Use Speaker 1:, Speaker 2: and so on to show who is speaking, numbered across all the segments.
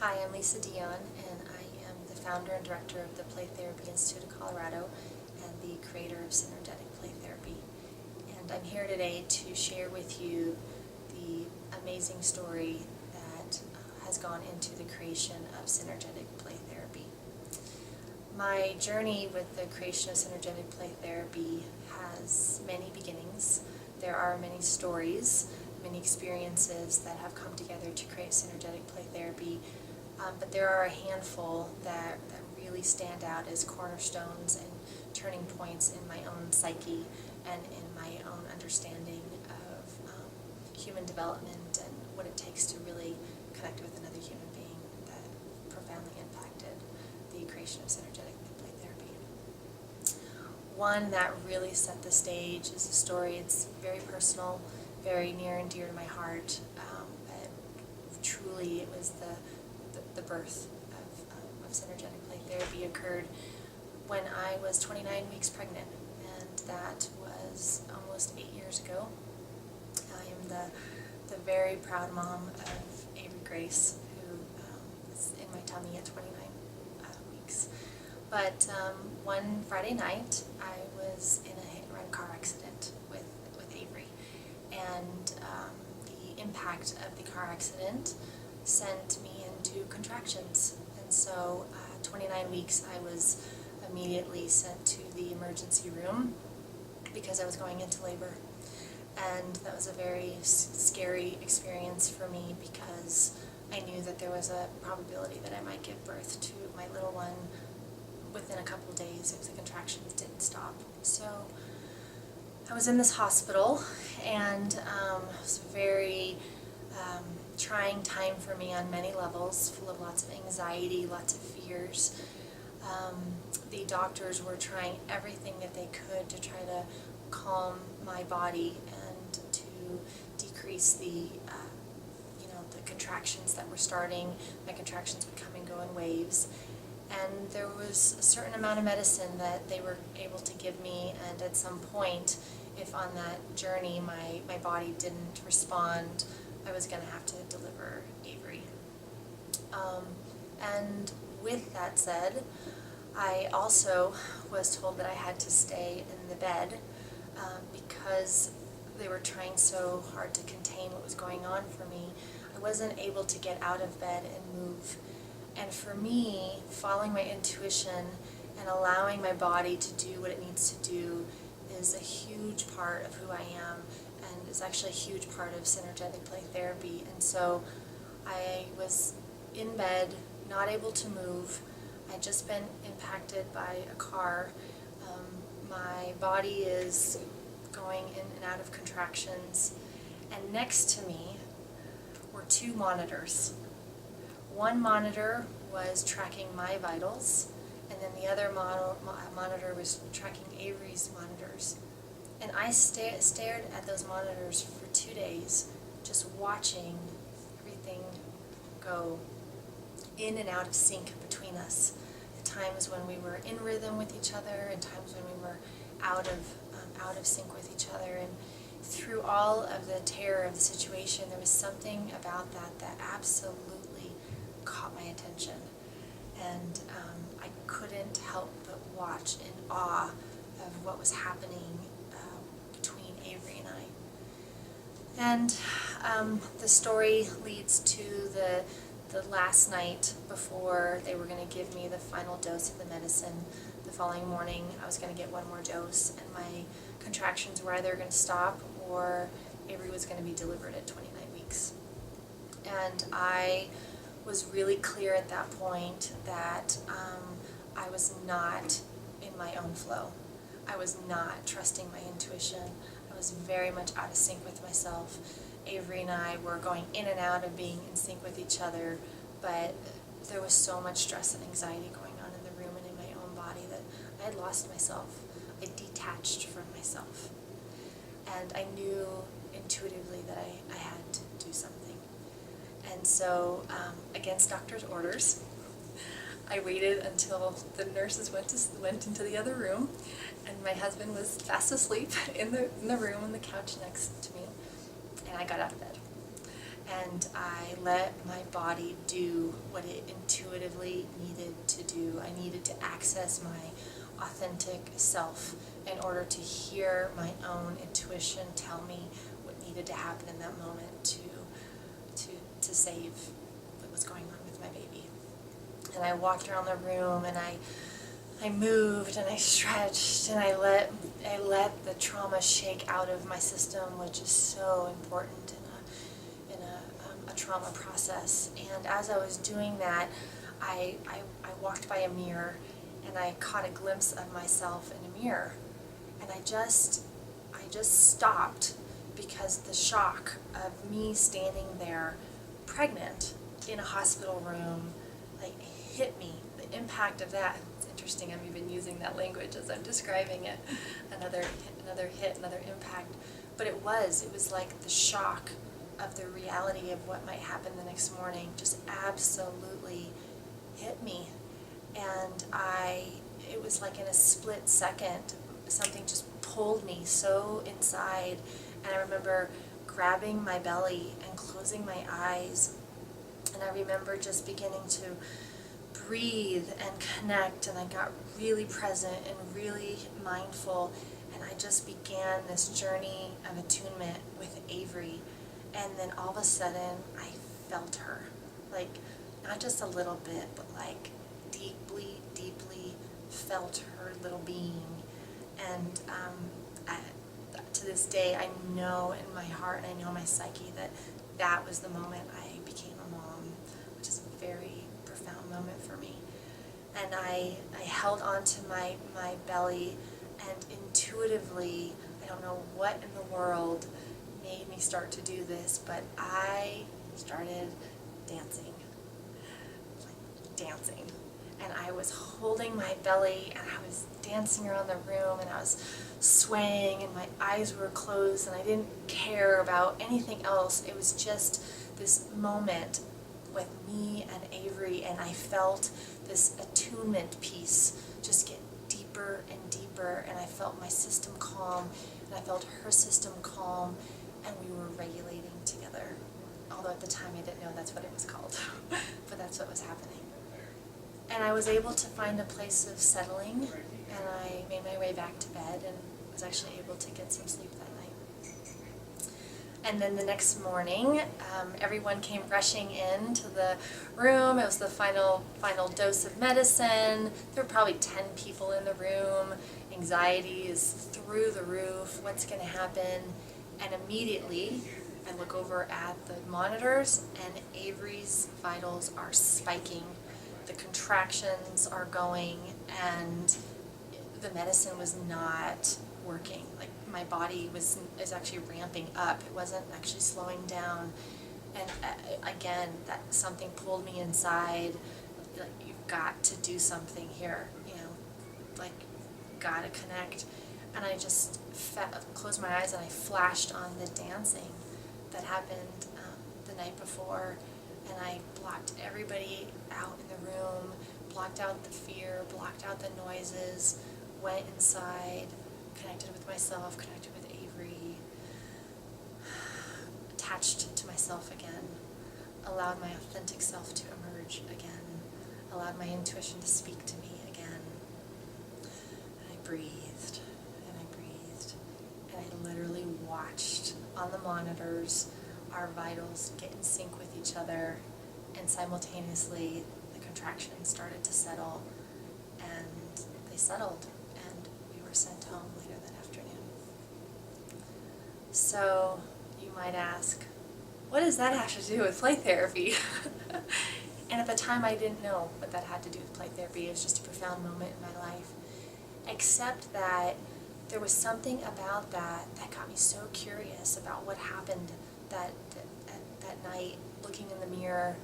Speaker 1: Hi, I'm Lisa Dion, and I am the founder and director of the Play Therapy Institute of Colorado and the creator of Synergetic Play Therapy. And I'm here today to share with you the amazing story that has gone into the creation of Synergetic Play Therapy. My journey with the creation of Synergetic Play Therapy has many beginnings. There are many stories, many experiences that have come together to create Synergetic Play Therapy, but there are a handful that really stand out as cornerstones and turning points in my own psyche and in my own understanding of human development and what it takes to really connect with another human being that profoundly impacted the creation of Synergetic Play Therapy. One that really set the stage is a story. It's very personal, very near and dear to my heart, but truly it was the birth of Synergetic Play Therapy occurred when I was 29 weeks pregnant, and that was almost 8 years ago. I am the very proud mom of Avery Grace, who was in my tummy at 29 weeks. But one Friday night, I was in a hit-and-run car accident with Avery, and the impact of the car accident sent me into contractions. And so 29 weeks I was immediately sent to the emergency room because I was going into labor. And that was a very scary experience for me because I knew that there was a probability that I might give birth to my little one within a couple of days if the contractions didn't stop. So I was in this hospital, and it was a very trying time for me on many levels, full of lots of anxiety, lots of fears. The doctors were trying everything that they could to try to calm my body and to decrease the contractions that were starting. My contractions would come and go in waves. And there was a certain amount of medicine that they were able to give me, and at some point, if on that journey my body didn't respond, I was going to have to deliver Avery. And with that said, I also was told that I had to stay in the bed because they were trying so hard to contain what was going on for me. I wasn't able to get out of bed and move. And for me, following my intuition and allowing my body to do what it needs to do is a huge part of who I am, and is actually a huge part of Synergetic Play Therapy. And so I was in bed, not able to move. I'd just been impacted by a car. My body is going in and out of contractions, and next to me were two monitors. One monitor was tracking my vitals, and then the other monitor was tracking Avery's monitors. And I stared at those monitors for 2 days, just watching everything go in and out of sync between us. At times when we were in rhythm with each other, and times when we were out of sync with each other. And through all of the terror of the situation, there was something about that absolutely caught my attention. And I couldn't help but watch in awe of what was happening between Avery and I. And the story leads to the last night before they were going to give me the final dose of the medicine. The following morning I was going to get one more dose, and my contractions were either going to stop or Avery was going to be delivered at 29 weeks. And I was really clear at that point that I was not in my own flow. I was not trusting my intuition. I was very much out of sync with myself. Avery and I were going in and out of being in sync with each other, but there was so much stress and anxiety going on in the room and in my own body that I had lost myself. I detached from myself. And I knew intuitively that I had to do something. And so, against doctor's orders, I waited until the nurses went into the other room, and my husband was fast asleep in the room on the couch next to me, and I got out of bed. and I let my body do what it intuitively needed to do. I needed to access my authentic self in order to hear my own intuition tell me what needed to happen in that moment to save what was going on with my baby. And I walked around the room, and I moved and I stretched, and I let the trauma shake out of my system, which is so important in a trauma process. And as I was doing that, I walked by a mirror, and I caught a glimpse of myself in a mirror, and I just stopped, because the shock of me standing there pregnant in a hospital room like hit me. The impact of that, it's interesting, I'm even using that language as I'm describing it. Another hit, another impact. But it was like the shock of the reality of what might happen the next morning just absolutely hit me. And it was like in a split second, something just pulled me so inside. And I remember grabbing my belly and closing my eyes. And I remember just beginning to breathe and connect, and I got really present and really mindful, and I just began this journey of attunement with Avery. And then all of a sudden I felt her, like not just a little bit, but like deeply, deeply felt her little being. And to this day, I know in my heart and I know in my psyche that that was the moment I became a mom, which is a very profound moment for me. And I held on to my belly, and intuitively, I don't know what in the world made me start to do this, but I started dancing. And I was holding my belly, and I was dancing around the room, and I was swaying, and my eyes were closed, and I didn't care about anything else. It was just this moment with me and Avery, and I felt this attunement piece just get deeper and deeper, and I felt my system calm, and I felt her system calm, and we were regulating together. Although at the time I didn't know that's what it was called, but that's what was happening. And I was able to find a place of settling, and I made my way back to bed and was actually able to get some sleep that night. And then the next morning, everyone came rushing into the room. It was the final dose of medicine. There were probably 10 people in the room. Anxiety is through the roof. What's going to happen? And immediately, I look over at the monitors, and Avery's vitals are spiking. The contractions are going, and the medicine was not working. Like, my body is actually ramping up. It wasn't actually slowing down. And again, that something pulled me inside. Like, you've got to do something here, like, gotta connect. And I just closed my eyes, and I flashed on the dancing that happened the night before. And I blocked everybody out in the room, blocked out the fear, blocked out the noises, went inside, connected with myself, connected with Avery, attached to myself again, allowed my authentic self to emerge again, allowed my intuition to speak to me again. And I breathed, and I breathed, and I literally watched on the monitors our vitals get in sync with each other, and simultaneously the contractions started to settle, and they settled, and we were sent home later that afternoon. So you might ask, what does that have to do with play therapy? And at the time I didn't know what that had to do with play therapy. It was just a profound moment in my life, except that there was something about that got me so curious about what happened that night, looking in the mirror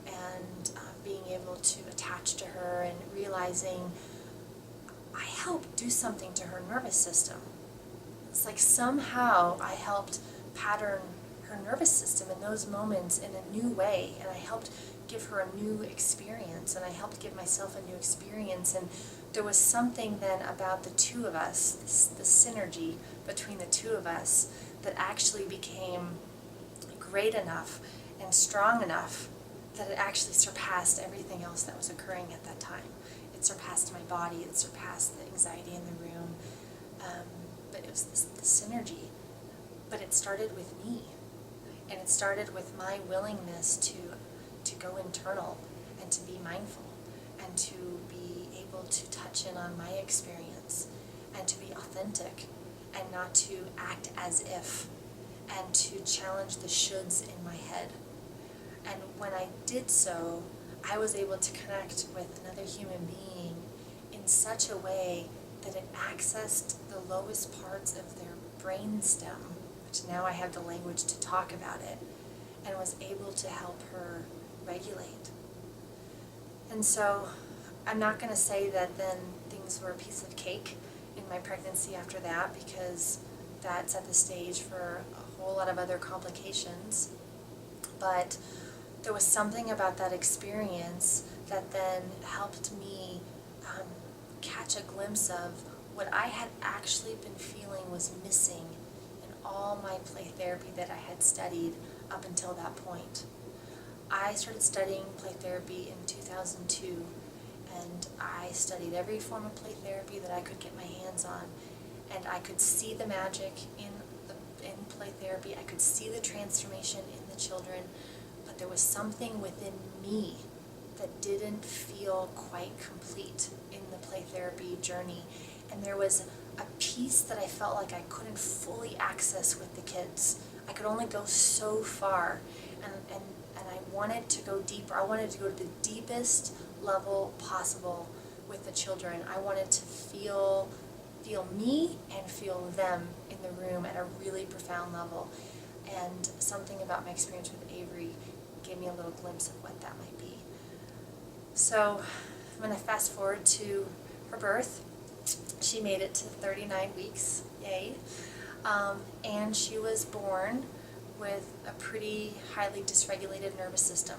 Speaker 1: and being able to attach to her and realizing I helped do something to her nervous system. It's like somehow I helped pattern her nervous system in those moments in a new way, and I helped give her a new experience, and I helped give myself a new experience. And there was something then about the two of us, the synergy between the two of us, that actually became great enough and strong enough that it actually surpassed everything else that was occurring at that time. It surpassed my body, it surpassed the anxiety in the room, but it was the synergy. But it started with me, and it started with my willingness to go internal and to be mindful and to be able to touch in on my experience and to be authentic and not to act as if, and to challenge the shoulds in my head. And when I did so, I was able to connect with another human being in such a way that it accessed the lowest parts of their brain stem, which now I have the language to talk about it, and was able to help her regulate. And so I'm not going to say that then things were a piece of cake in my pregnancy after that, because that set the stage for a whole lot of other complications. But there was something about that experience that then helped me catch a glimpse of what I had actually been feeling was missing in all my play therapy that I had studied up until that point. I started studying play therapy in 2002, and I studied every form of play therapy that I could get my hands on, and I could see the magic in play therapy. I could see the transformation in the children, but there was something within me that didn't feel quite complete in the play therapy journey, and there was a piece that I felt like I couldn't fully access with the kids. I could only go so far, and I wanted to go deeper. I wanted to go to the deepest level possible with the children. I wanted to feel me and feel them in the room at a really profound level. And something about my experience with Avery gave me a little glimpse of what that might be. So I'm going to fast forward to her birth. She made it to 39 weeks, yay. And she was born with a pretty highly dysregulated nervous system,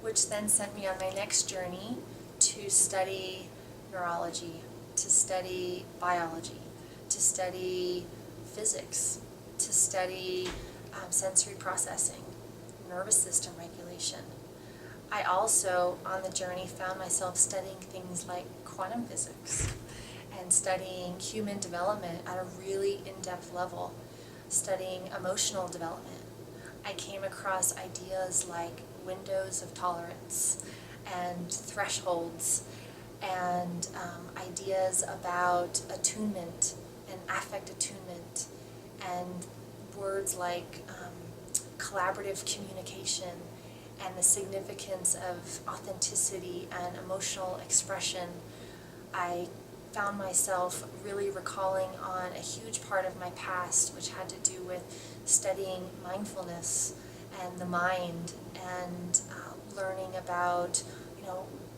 Speaker 1: which then sent me on my next journey to study neurology, to study biology, to study physics, to study sensory processing, nervous system regulation. I also, on the journey, found myself studying things like quantum physics and studying human development at a really in-depth level, studying emotional development. I came across ideas like windows of tolerance and thresholds, and ideas about attunement and affect attunement, and words like collaborative communication and the significance of authenticity and emotional expression. I found myself really recalling on a huge part of my past, which had to do with studying mindfulness and the mind, and learning about,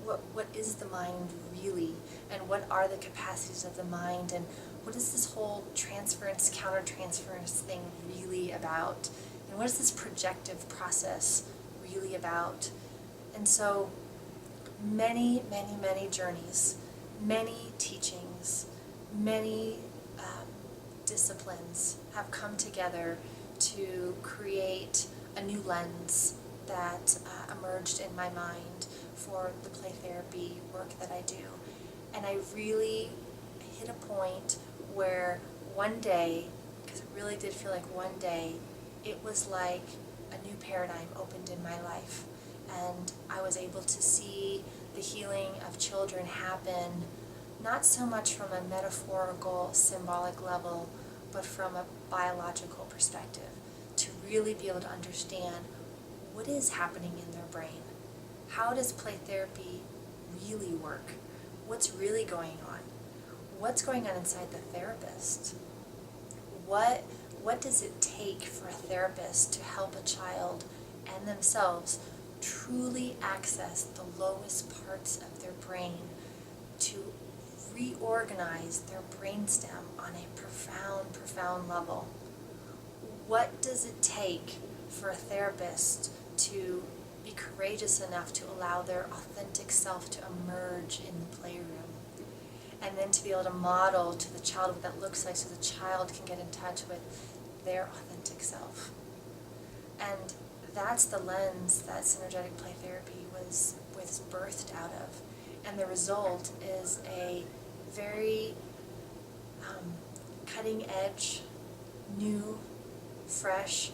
Speaker 1: what is the mind really, and what are the capacities of the mind, and what is this whole transference, countertransference thing really about, and what is this projective process really about. And so many, many, many journeys, many teachings, many disciplines have come together to create a new lens that emerged in my mind for the play therapy work that I do. And I really hit a point where one day, because it really did feel like one day, it was like a new paradigm opened in my life, and I was able to see the healing of children happen not so much from a metaphorical, symbolic level, but from a biological perspective, to really be able to understand what is happening in their brain. How does play therapy really work? What's really going on? What's going on inside the therapist? What does it take for a therapist to help a child and themselves truly access the lowest parts of their brain, to reorganize their brainstem on a profound, profound level? What does it take for a therapist to be courageous enough to allow their authentic self to emerge in the playroom? And then to be able to model to the child what that looks like, so the child can get in touch with their authentic self. And that's the lens that Synergetic Play Therapy was birthed out of. And the result is a very cutting edge, new, fresh,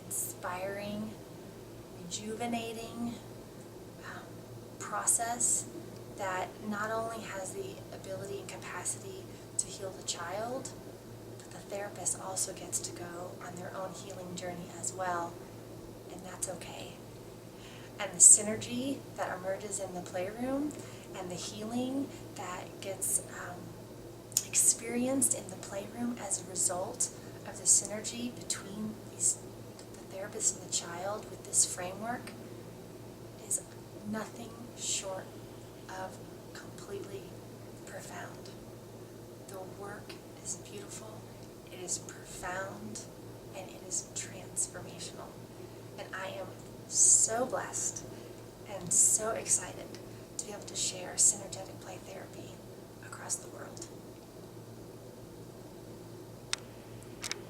Speaker 1: inspiring, rejuvenating process that not only has the ability and capacity to heal the child, but the therapist also gets to go on their own healing journey as well, and that's okay. And the synergy that emerges in the playroom and the healing that gets experienced in the playroom as a result of the synergy between the therapist and the child with this framework is nothing short of completely profound. The work is beautiful, it is profound, and it is transformational. And I am so blessed and so excited to be able to share Synergetic Play Therapy